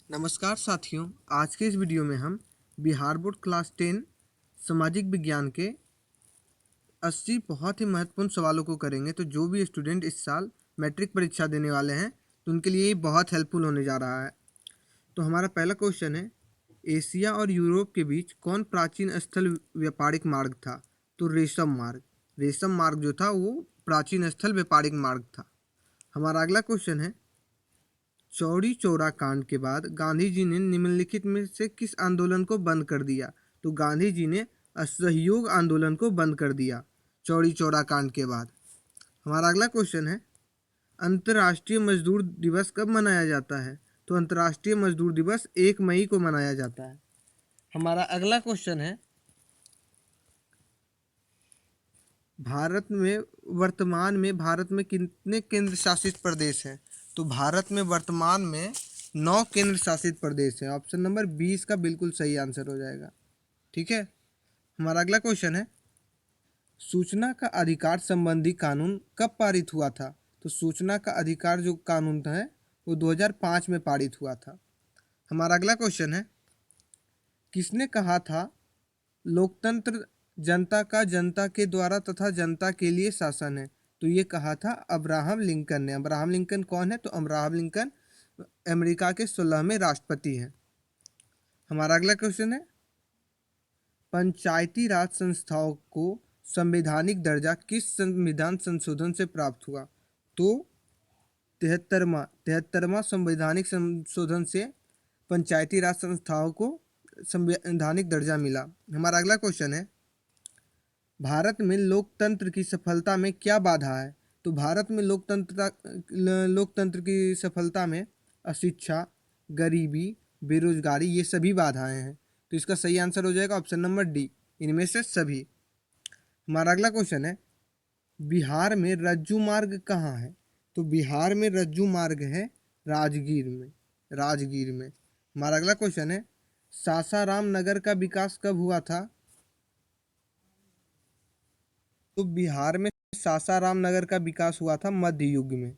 नमस्कार साथियों। आज के इस वीडियो में हम बिहार बोर्ड क्लास 10 सामाजिक विज्ञान के 80 बहुत ही महत्वपूर्ण सवालों को करेंगे। तो जो भी स्टूडेंट इस साल मैट्रिक परीक्षा देने वाले हैं तो उनके लिए ये बहुत हेल्पफुल होने जा रहा है। तो हमारा पहला क्वेश्चन है, एशिया और यूरोप के बीच कौन प्राचीन स्थल व्यापारिक मार्ग था? तो रेशम मार्ग। रेशम मार्ग जो था वो प्राचीन स्थल व्यापारिक मार्ग था। हमारा अगला क्वेश्चन है, चौरी चौरा कांड के बाद गांधी जी ने निम्नलिखित में से किस आंदोलन को बंद कर दिया? तो गांधी जी ने असहयोग आंदोलन को बंद कर दिया चौरी चौरा कांड के बाद। हमारा अगला क्वेश्चन है, अंतर्राष्ट्रीय मजदूर दिवस कब मनाया जाता है? तो अंतर्राष्ट्रीय मजदूर दिवस 1 मई को मनाया जाता है। हमारा अगला क्वेश्चन है, वर्तमान में भारत में कितने केंद्र शासित प्रदेश हैं? तो भारत में वर्तमान में 9 केंद्र शासित प्रदेश हैं। ऑप्शन नंबर 20 का बिल्कुल सही आंसर हो जाएगा। ठीक है। हमारा अगला क्वेश्चन है, सूचना का अधिकार संबंधी कानून कब पारित हुआ था? तो सूचना का अधिकार जो कानून था वो 2005 में पारित हुआ था। हमारा अगला क्वेश्चन है, किसने कहा था लोकतंत्र जनता का जनता के द्वारा तथा जनता के लिए शासन है? तो ये कहा था अब्राहम लिंकन ने। अब्राहम लिंकन कौन है? तो अब्राहम लिंकन अमेरिका के 16वें राष्ट्रपति हैं। हमारा अगला क्वेश्चन है, पंचायती राज संस्थाओं को संवैधानिक दर्जा किस संविधान संशोधन से प्राप्त हुआ? तो 73वां संवैधानिक संशोधन से पंचायती राज संस्थाओं को संवैधानिक दर्जा मिला। हमारा अगला क्वेश्चन है, भारत में लोकतंत्र की सफलता में क्या बाधा है? तो भारत में लोकतंत्र की सफलता में अशिक्षा, गरीबी, बेरोजगारी ये सभी बाधाएं हैं। तो इसका सही आंसर हो जाएगा ऑप्शन नंबर डी, इनमें से सभी। हमारा अगला क्वेश्चन है, बिहार में रज्जू मार्ग कहाँ है? तो बिहार में रज्जू मार्ग है राजगीर में। हमारा अगला क्वेश्चन है, सासाराम नगर का विकास कब हुआ था? तो बिहार में सासाराम नगर का विकास हुआ था मध्य युग में।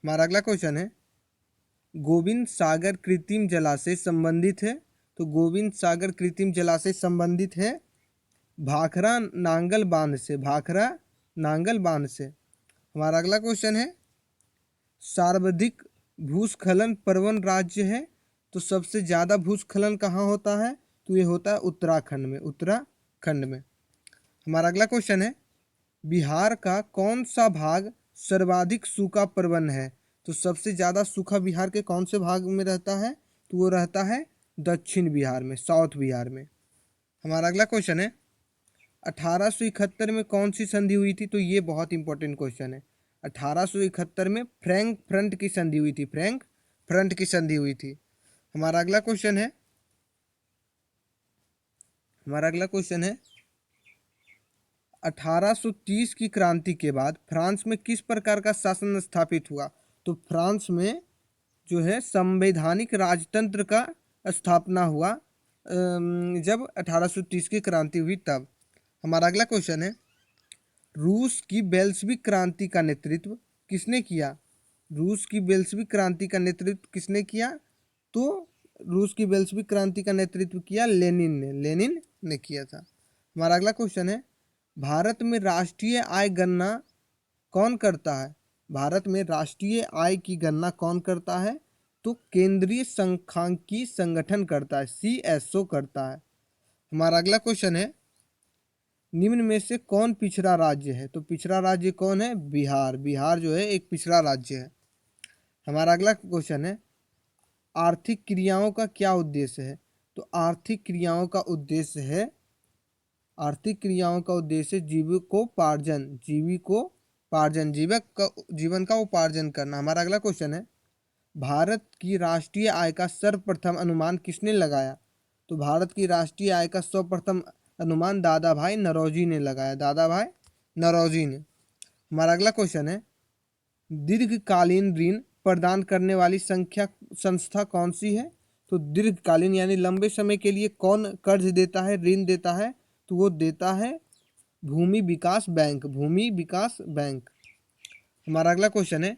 हमारा अगला क्वेश्चन है, गोविंद सागर कृत्रिम जलाशय संबंधित है? तो गोविंद सागर कृत्रिम जलाशय संबंधित है भाखरा नांगल बांध से। हमारा अगला क्वेश्चन है, सर्वाधिक भूस्खलन प्रवण राज्य है? तो सबसे ज्यादा भूस्खलन कहाँ होता है? तो ये होता है उत्तराखंड में। हमारा अगला क्वेश्चन है, बिहार का कौन सा भाग सर्वाधिक सूखा प्रवण है? तो सबसे ज्यादा सूखा बिहार के कौन से भाग में रहता है? तो वो रहता है दक्षिण बिहार में, साउथ बिहार में। हमारा अगला क्वेश्चन है, 1871 में कौन सी संधि हुई थी? तो ये बहुत इंपॉर्टेंट क्वेश्चन है। 1871 में फ्रैंक फ्रंट की संधि हुई थी। हमारा अगला क्वेश्चन है, 1830 की क्रांति के बाद फ्रांस में किस प्रकार का शासन स्थापित हुआ? तो फ्रांस में जो है संवैधानिक राजतंत्र का स्थापना हुआ जब 1830 की क्रांति हुई तब। हमारा अगला क्वेश्चन है, रूस की बेल्शविक क्रांति का नेतृत्व किसने किया? तो रूस की बेल्शविक क्रांति का नेतृत्व किया लेनिन ने किया था। हमारा अगला क्वेश्चन है, भारत में राष्ट्रीय आय गणना कौन करता है? भारत में राष्ट्रीय आय की गणना कौन करता है? तो केंद्रीय सांख्यिकी संगठन करता है, CSO करता है। हमारा अगला क्वेश्चन है, निम्न में से कौन पिछड़ा राज्य है? तो पिछड़ा राज्य कौन है? बिहार जो है एक पिछड़ा राज्य है। हमारा अगला क्वेश्चन है, आर्थिक क्रियाओं का क्या उद्देश्य है? तो आर्थिक क्रियाओं का उद्देश्य जीवन का उपार्जन करना। हमारा अगला क्वेश्चन है, भारत की राष्ट्रीय आय का सर्वप्रथम अनुमान किसने लगाया? तो भारत की राष्ट्रीय आय का सर्वप्रथम अनुमान दादा भाई नौरोजी ने लगाया। हमारा अगला क्वेश्चन है, दीर्घकालीन ऋण प्रदान करने वाली संस्था कौन सी है? तो दीर्घकालीन यानी लंबे समय के लिए कौन कर्ज देता है, ऋण देता है? तो वो देता है भूमि विकास बैंक। हमारा अगला क्वेश्चन है,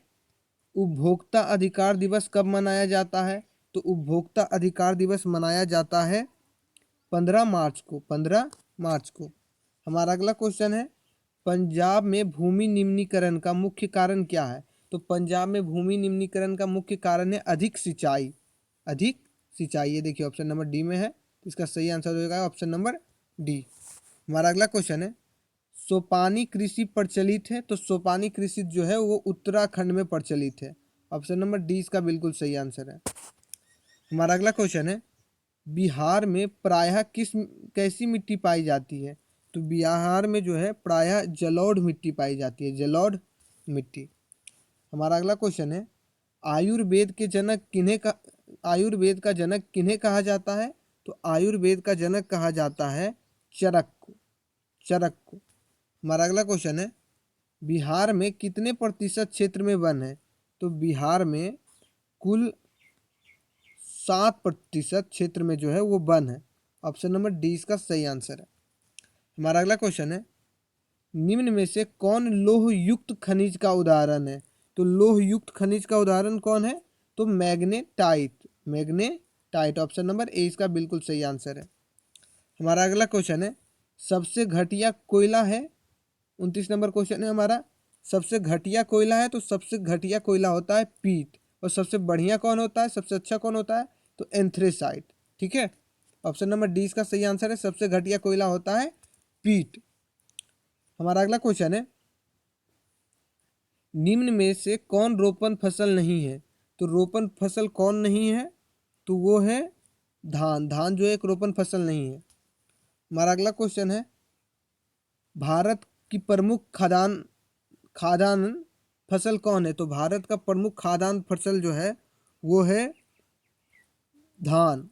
उपभोक्ता अधिकार दिवस कब मनाया जाता है? तो उपभोक्ता अधिकार दिवस मनाया जाता है 15 मार्च को। 15 मार्च को। हमारा अगला क्वेश्चन है, पंजाब में भूमि निम्नीकरण का मुख्य कारण क्या है? तो पंजाब में भूमि निम्नीकरण का मुख्य कारण है अधिक सिंचाई। अधिक सिंचाई, ये देखिए ऑप्शन नंबर डी में है, तो इसका सही आंसर हो जाएगा ऑप्शन नंबर डी। हमारा अगला क्वेश्चन है, सोपानी कृषि प्रचलित है? तो सोपानी कृषि जो है वो उत्तराखंड में प्रचलित है। ऑप्शन नंबर डी इसका बिल्कुल सही आंसर है। हमारा अगला क्वेश्चन है, बिहार में प्रायः कैसी मिट्टी पाई जाती है? तो बिहार में जो है प्रायः जलोढ़ मिट्टी पाई जाती है, जलोढ़ मिट्टी। हमारा अगला क्वेश्चन है, आयुर्वेद के जनक किन्हें का आयुर्वेद का जनक किन्हें कहा जाता है? तो आयुर्वेद का जनक कहा जाता है चरक को। चरक को। हमारा अगला क्वेश्चन है, बिहार में कितने प्रतिशत क्षेत्र में वन है? तो बिहार में कुल 7% क्षेत्र में जो है वो वन है। ऑप्शन नंबर डी इसका सही आंसर है। हमारा अगला क्वेश्चन है, निम्न में से कौन लौह युक्त खनिज का उदाहरण है? तो लौह युक्त खनिज का उदाहरण कौन है? तो magnetite. Magnetite, option number A इसका बिल्कुल सही आंसर है। हमारा अगला क्वेश्चन है, सबसे घटिया कोयला है? 29 नंबर क्वेश्चन है हमारा, सबसे घटिया कोयला है? तो सबसे घटिया कोयला होता है पीट। और सबसे बढ़िया कौन होता है, सबसे अच्छा कौन होता है? तो एंथ्रेसाइट। ठीक है, ऑप्शन नंबर डी इसका सही आंसर है, सबसे घटिया कोयला होता है पीट। हमारा अगला क्वेश्चन है, निम्न में से कौन रोपण फसल नहीं है? तो रोपण फसल कौन नहीं है? तो वो है धान। धान जो है एक रोपण फसल नहीं है। हमारा अगला क्वेश्चन है, भारत की प्रमुख खाद्यान्न फसल कौन है? तो भारत का प्रमुख खाद्यान्न फसल जो है वो है धान।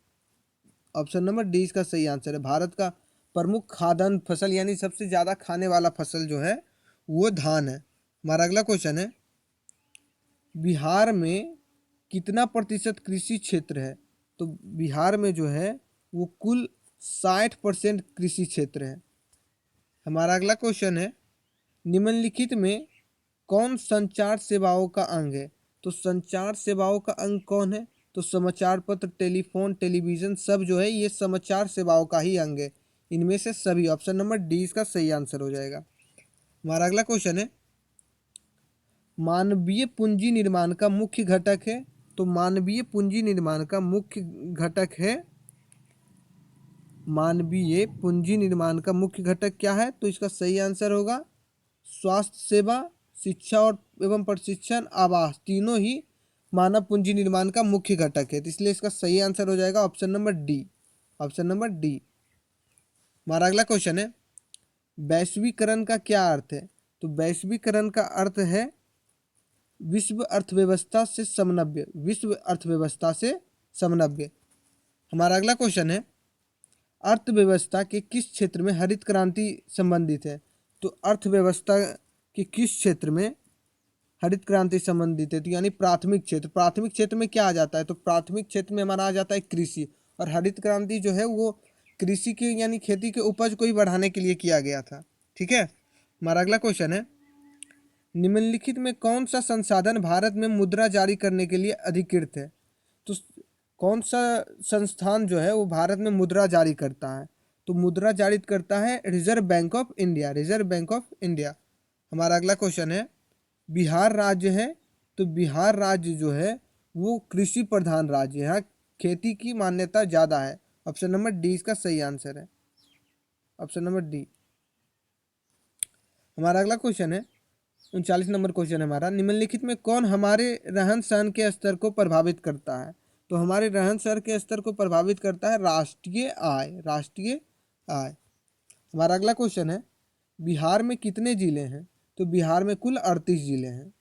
ऑप्शन नंबर डी इसका सही आंसर है, भारत का प्रमुख खाद्यान्न फसल यानी सबसे ज़्यादा खाने वाला फसल जो है वो धान है। हमारा अगला क्वेश्चन है, बिहार में कितना प्रतिशत कृषि क्षेत्र है? तो बिहार में जो है वो कुल 60% कृषि क्षेत्र है। हमारा अगला क्वेश्चन है, निम्नलिखित में कौन संचार सेवाओं का अंग है? तो संचार सेवाओं का अंग कौन है? तो समाचार पत्र, टेलीफोन, टेलीविज़न सब जो है ये समाचार सेवाओं का ही अंग है। इनमें से सभी, ऑप्शन नंबर डी इसका सही आंसर हो जाएगा। हमारा अगला क्वेश्चन है, मानवीय पूंजी निर्माण का मुख्य घटक है? तो मानवीय पूंजी निर्माण का मुख्य घटक है, मानवीय पूंजी निर्माण का मुख्य घटक क्या है? तो इसका सही आंसर होगा स्वास्थ्य सेवा, शिक्षा और एवं प्रशिक्षण, आवास, तीनों ही मानव पूंजी निर्माण का मुख्य घटक है। तो इसलिए इसका सही आंसर हो जाएगा option number D. Option number D. हमारा अगला क्वेश्चन है, वैश्वीकरण का क्या अर्थ है? तो वैश्वीकरण का अर्थ है विश्व अर्थव्यवस्था से समन्वय। विश्व अर्थव्यवस्था से समन्वय। हमारा अगला क्वेश्चन है, अर्थव्यवस्था के किस क्षेत्र में हरित क्रांति संबंधित है? तो अर्थव्यवस्था के किस क्षेत्र में हरित क्रांति संबंधित है? तो यानी प्राथमिक क्षेत्र। प्राथमिक क्षेत्र में क्या आ जाता है? तो प्राथमिक क्षेत्र में हमारा आ जाता है कृषि। और हरित क्रांति जो है वो कृषि के यानी खेती के उपज को ही बढ़ाने के लिए किया गया था। ठीक है, हमारा अगला क्वेश्चन है, निम्नलिखित में कौन सा संसाधन भारत में मुद्रा जारी करने के लिए अधिकृत है? तो कौन सा संस्थान जो है वो भारत में मुद्रा जारी करता है? तो मुद्रा जारी करता है reserve bank of India. Reserve bank of India. हमारा अगला क्वेश्चन है, बिहार राज्य है, तो बिहार राज्य जो है वो कृषि प्रधान राज्य है, यहाँ खेती की मान्यता ज़्यादा है। ऑप्शन नंबर डी इसका सही आंसर है, ऑप्शन नंबर डी। हमारा अगला क्वेश्चन है, 39 नंबर क्वेश्चन है हमारा, निम्नलिखित में कौन हमारे रहन सहन के स्तर को प्रभावित करता है? तो हमारे रहन सहन के स्तर को प्रभावित करता है राष्ट्रीय आय। राष्ट्रीय आय। हमारा अगला क्वेश्चन है, बिहार में कितने जिले हैं? तो बिहार में कुल 38 जिले हैं।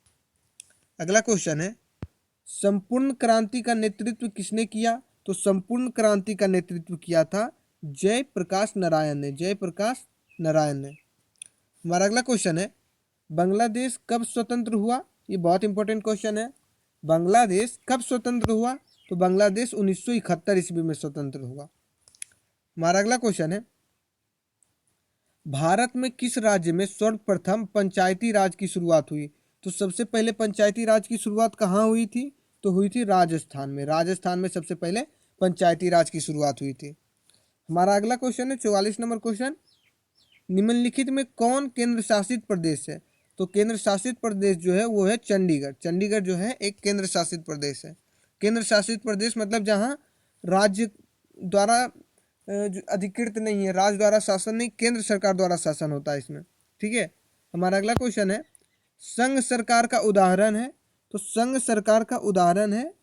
अगला क्वेश्चन है, संपूर्ण क्रांति का नेतृत्व किसने किया? तो संपूर्ण क्रांति का नेतृत्व किया था जयप्रकाश नारायण ने। जयप्रकाश नारायण ने। हमारा अगला क्वेश्चन है, बांग्लादेश कब स्वतंत्र हुआ? ये बहुत इंपॉर्टेंट क्वेश्चन है। बांग्लादेश कब स्वतंत्र हुआ? तो बांग्लादेश 1971 ईस्वी में स्वतंत्र हुआ। हमारा अगला क्वेश्चन है, भारत में किस राज्य में सर्वप्रथम पंचायती राज की शुरुआत हुई? तो सबसे पहले पंचायती राज की शुरुआत कहाँ हुई थी? तो हुई थी राजस्थान में। राजस्थान में सबसे पहले पंचायती राज की शुरुआत हुई थी। हमारा अगला क्वेश्चन है 44 नंबर क्वेश्चन, निम्नलिखित में कौन केंद्र शासित प्रदेश है? तो केंद्र शासित प्रदेश जो है वो है चंडीगढ़। चंडीगढ़ जो है एक केंद्र शासित प्रदेश है। केंद्र शासित प्रदेश मतलब जहाँ राज्य द्वारा जो अधिकृत नहीं है, राज्य द्वारा शासन नहीं, केंद्र सरकार द्वारा शासन होता है इसमें। ठीक है। हमारा अगला क्वेश्चन है, संघ सरकार का उदाहरण है? तो संघ सरकार का उदाहरण है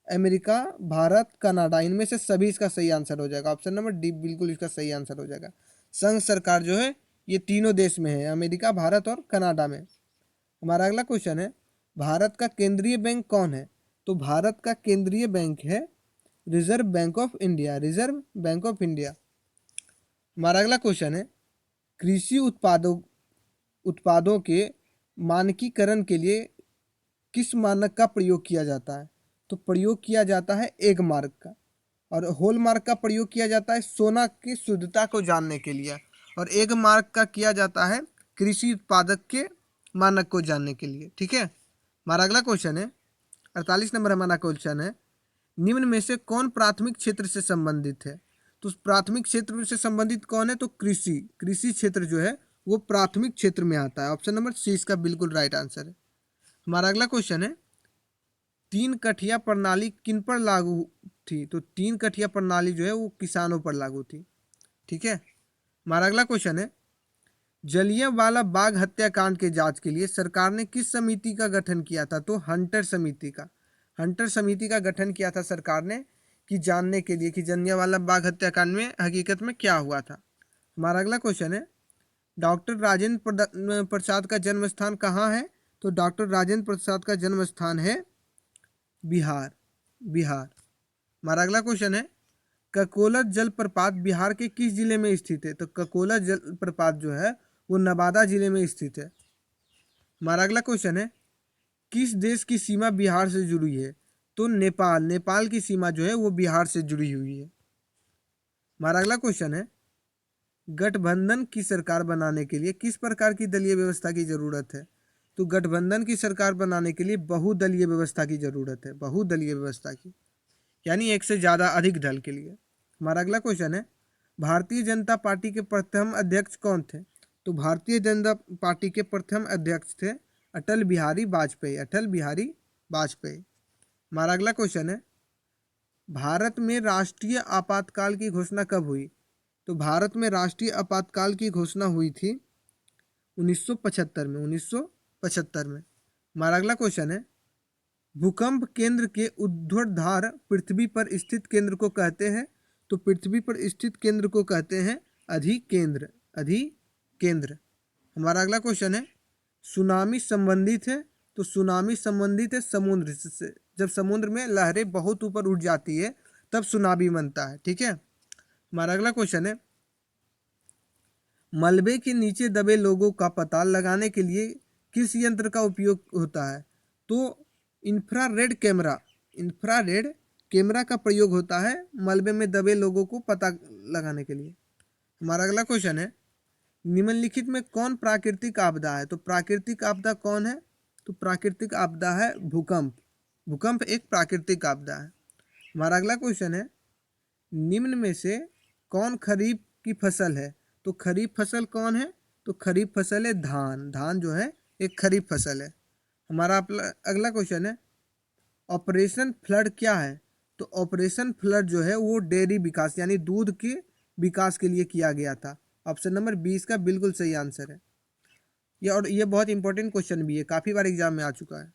अमेरिका, भारत, कनाडा। इनमें से सभी इसका सही आंसर हो जाएगा। ऑप्शन नंबर डी बिल्कुल इसका सही आंसर हो जाएगा। संघ सरकार जो है ये तीनों देश में है, अमेरिका, भारत और कनाडा में। हमारा अगला क्वेश्चन है, भारत का केंद्रीय बैंक कौन है? तो भारत का केंद्रीय बैंक है reserve bank of India. Reserve bank of India. हमारा अगला क्वेश्चन है, कृषि उत्पादों के मानकीकरण के लिए किस मानक का प्रयोग किया जाता है? तो प्रयोग किया जाता है एग मार्क का, और होल मार्क का प्रयोग किया जाता है सोना की शुद्धता को जानने के लिए, और एग मार्क का किया जाता है कृषि उत्पादक के मानक को जानने के लिए। ठीक है। हमारा अगला क्वेश्चन है 48 नंबर हमारा क्वेश्चन है, निम्न में से कौन प्राथमिक क्षेत्र से संबंधित है? तो प्राथमिक क्षेत्र से संबंधित कौन है? तो कृषि। कृषि क्षेत्र जो है वो प्राथमिक क्षेत्र में आता है। ऑप्शन नंबर सी इसका बिल्कुल राइट आंसर है। हमारा अगला क्वेश्चन है, तीन कठिया प्रणाली किन पर लागू थी? तो तीन कठिया प्रणाली जो है वो किसानों पर लागू थी। ठीक है। हमारा अगला क्वेश्चन है, जलियांवाला बाग हत्याकांड के जांच के लिए सरकार ने किस समिति का गठन किया था? तो हंटर समिति का। हंटर समिति का गठन किया था सरकार ने कि जानने के लिए कि जलियांवाला बाग हत्याकांड में हकीकत में क्या हुआ था। हमारा अगला क्वेश्चन है, डॉक्टर राजेंद्र प्रसाद का जन्म स्थान कहाँ है? तो डॉक्टर राजेंद्र प्रसाद का जन्म स्थान है बिहार। बिहार। हमारा अगला क्वेश्चन है, ककोला जलप्रपात बिहार के किस जिले में स्थित है? तो ककोला जलप्रपात जो है वो नवादा जिले में स्थित है। हमारा अगला क्वेश्चन है, किस देश की सीमा बिहार से जुड़ी है? तो नेपाल। नेपाल की सीमा जो है वो बिहार से जुड़ी हुई है। हमारा अगला क्वेश्चन है, गठबंधन की सरकार बनाने के लिए किस प्रकार की दलीय व्यवस्था की जरूरत है? तो गठबंधन की सरकार बनाने के लिए बहुदलीय व्यवस्था की जरूरत है। बहुदलीय व्यवस्था की, यानी एक से ज़्यादा अधिक दल के लिए। हमारा अगला क्वेश्चन है, भारतीय जनता पार्टी के प्रथम अध्यक्ष कौन थे? तो भारतीय जनता पार्टी के प्रथम अध्यक्ष थे अटल बिहारी वाजपेयी। अटल बिहारी वाजपेयी। हमारा अगला क्वेश्चन है, भारत में राष्ट्रीय आपातकाल की घोषणा कब हुई? तो भारत में राष्ट्रीय आपातकाल की घोषणा हुई थी 1975 में। 1975 में। हमारा अगला क्वेश्चन है, भूकंप केंद्र के ऊर्ध्वाधर पृथ्वी पर स्थित केंद्र को कहते हैं? तो पृथ्वी पर स्थित केंद्र को कहते हैं अधिकेंद्र। अधिकेंद्र। हमारा अगला क्वेश्चन है, सुनामी संबंधित है? तो सुनामी संबंधित है समुद्र से। जब समुद्र में लहरें बहुत ऊपर उठ जाती है तब सुनामी बनता है। ठीक है। हमारा अगला क्वेश्चन है, मलबे के नीचे दबे लोगों का पता लगाने के लिए किस यंत्र का उपयोग होता है? तो इंफ्रारेड कैमरा। इंफ्रारेड कैमरा का प्रयोग होता है मलबे में दबे लोगों को पता लगाने के लिए। हमारा अगला क्वेश्चन है, निम्नलिखित में कौन प्राकृतिक आपदा है? तो प्राकृतिक आपदा कौन है? तो प्राकृतिक आपदा है भूकंप। भूकंप एक प्राकृतिक आपदा है। हमारा अगला क्वेश्चन है, निम्न में से कौन खरीफ की फसल है? तो खरीफ फसल कौन है? तो खरीफ फसल है धान। धान जो है एक खरीफ फसल है। हमारा अगला क्वेश्चन है, ऑपरेशन फ्लड क्या है? तो ऑपरेशन फ्लड जो है वो डेयरी विकास यानी दूध के विकास के लिए किया गया था। ऑप्शन नंबर 20 का बिल्कुल सही आंसर है ये, और ये बहुत इंपॉर्टेंट क्वेश्चन भी है, काफ़ी बार एग्जाम में आ चुका है।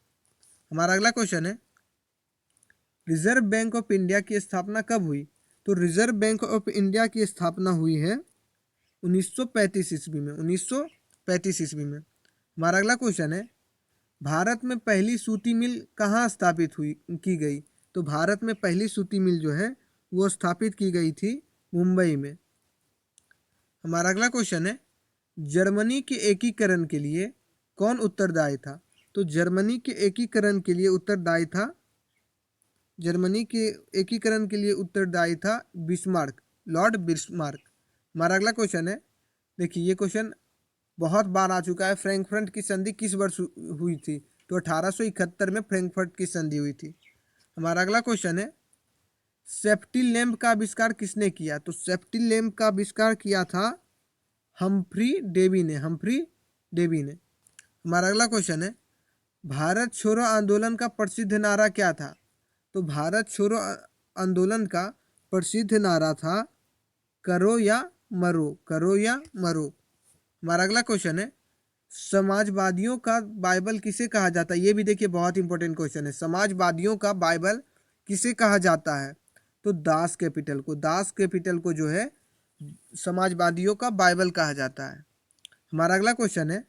हमारा अगला क्वेश्चन है, रिजर्व बैंक ऑफ इंडिया की स्थापना कब हुई? तो रिजर्व बैंक ऑफ इंडिया की स्थापना हुई है 1935 ईस्वी में। 1935 ईस्वी में। हमारा अगला क्वेश्चन है, भारत में पहली सूती मिल कहाँ स्थापित हुई की गई? तो भारत में पहली सूती मिल जो है वो स्थापित की गई थी मुंबई में। हमारा अगला क्वेश्चन है, जर्मनी के एकीकरण के लिए कौन उत्तरदायी था? तो जर्मनी के एकीकरण के लिए उत्तरदायी था जर्मनी के एकीकरण के लिए उत्तरदायी था बिस्मार्क, लॉर्ड बिस्मार्क। हमारा अगला क्वेश्चन है, देखिए ये क्वेश्चन बहुत बार आ चुका है, फ्रैंकफर्ट की संधि किस वर्ष हुई थी? तो 1871 में फ्रैंकफर्ट की संधि हुई थी। हमारा अगला क्वेश्चन है, सेफ्टी लैंप का आविष्कार किसने किया? तो सेफ्टी लैंप का आविष्कार किया था हम्फ्री डेवी ने। हमारा अगला क्वेश्चन है, भारत छोड़ो आंदोलन का प्रसिद्ध नारा क्या था? तो भारत छोड़ो आंदोलन का प्रसिद्ध नारा था करो या मरो, करो या मरो। हमारा अगला क्वेश्चन है, समाजवादियों का बाइबल किसे कहा जाता है? ये भी देखिए बहुत इंपॉर्टेंट क्वेश्चन है। समाजवादियों का बाइबल किसे कहा जाता है? तो दास कैपिटल को जो है समाजवादियों का बाइबल कहा जाता है। हमारा अगला क्वेश्चन है,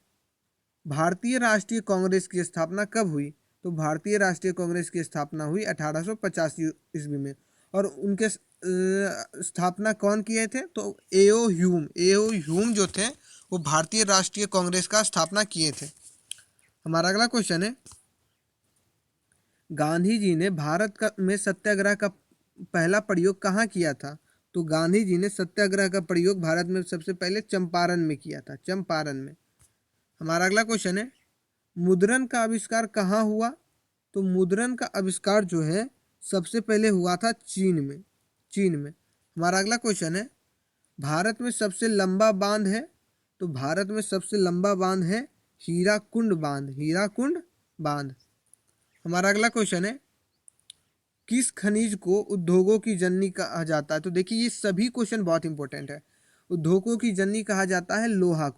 भारतीय राष्ट्रीय कांग्रेस की स्थापना कब हुई? तो भारतीय राष्ट्रीय कांग्रेस की स्थापना हुई 1850 ईस्वी में। और उनके स्थापना कौन किए थे? तो एओ ह्यूम जो थे वो भारतीय राष्ट्रीय कांग्रेस का स्थापना किए थे। हमारा अगला क्वेश्चन है, गांधी जी ने में सत्याग्रह का पहला प्रयोग कहाँ किया था? तो गांधी जी ने सत्याग्रह का प्रयोग भारत में सबसे पहले चंपारण में किया था, चंपारण में। हमारा अगला क्वेश्चन है, मुद्रण का आविष्कार कहाँ हुआ? तो मुद्रण का आविष्कार जो है सबसे पहले हुआ था चीन में। हमारा अगला क्वेश्चन है, भारत में सबसे लंबा बांध है? तो भारत में सबसे लंबा बांध है हीराकुंड बांध। हमारा अगला क्वेश्चन है, किस खनिज को उद्योगों की जननी कहा जाता है? तो देखिए ये सभी क्वेश्चन बहुत इंपॉर्टेंट है। उद्योगों की जननी कहा जाता है लोहा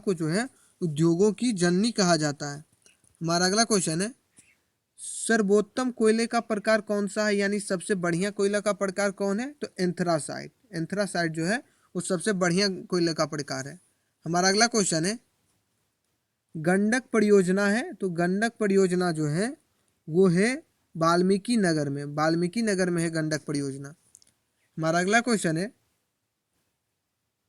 को जो है उद्योगों की जननी कहा जाता है। हमारा अगला क्वेश्चन है, सर्वोत्तम कोयले का प्रकार कौन सा है? यानी सबसे बढ़िया कोयला का प्रकार कौन है? तो एंथ्रासाइट जो है वो सबसे बढ़िया कोयले का प्रकार है। हमारा अगला क्वेश्चन है, गंडक परियोजना है? तो गंडक परियोजना जो है वो है वाल्मीकि नगर में है गंडक परियोजना। हमारा अगला क्वेश्चन है,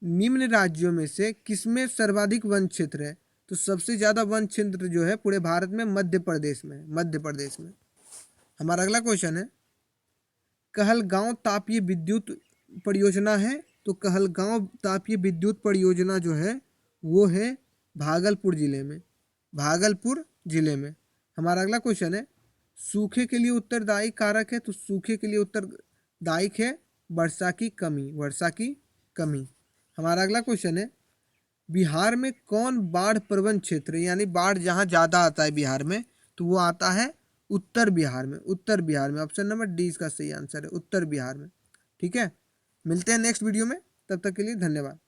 निम्न राज्यों में से किसमें सर्वाधिक वन क्षेत्र है? तो सबसे ज्यादा वन क्षेत्र जो है पूरे भारत में मध्य प्रदेश में। हमारा अगला क्वेश्चन है, कहलगांव तापीय विद्युत परियोजना है? तो कहलगांव तापीय विद्युत परियोजना जो है वो है भागलपुर जिले में। हमारा अगला क्वेश्चन है, सूखे के लिए उत्तरदायी कारक है? तो सूखे के लिए उत्तरदायी है वर्षा की कमी। हमारा अगला क्वेश्चन है, बिहार में कौन बाढ़ प्रवण क्षेत्र है? यानी बाढ़ जहाँ ज़्यादा आता है बिहार में तो वो आता है उत्तर बिहार में। ऑप्शन नंबर डी इसका सही आंसर है, उत्तर बिहार में। ठीक है, मिलते हैं नेक्स्ट वीडियो में, तब तक के लिए धन्यवाद।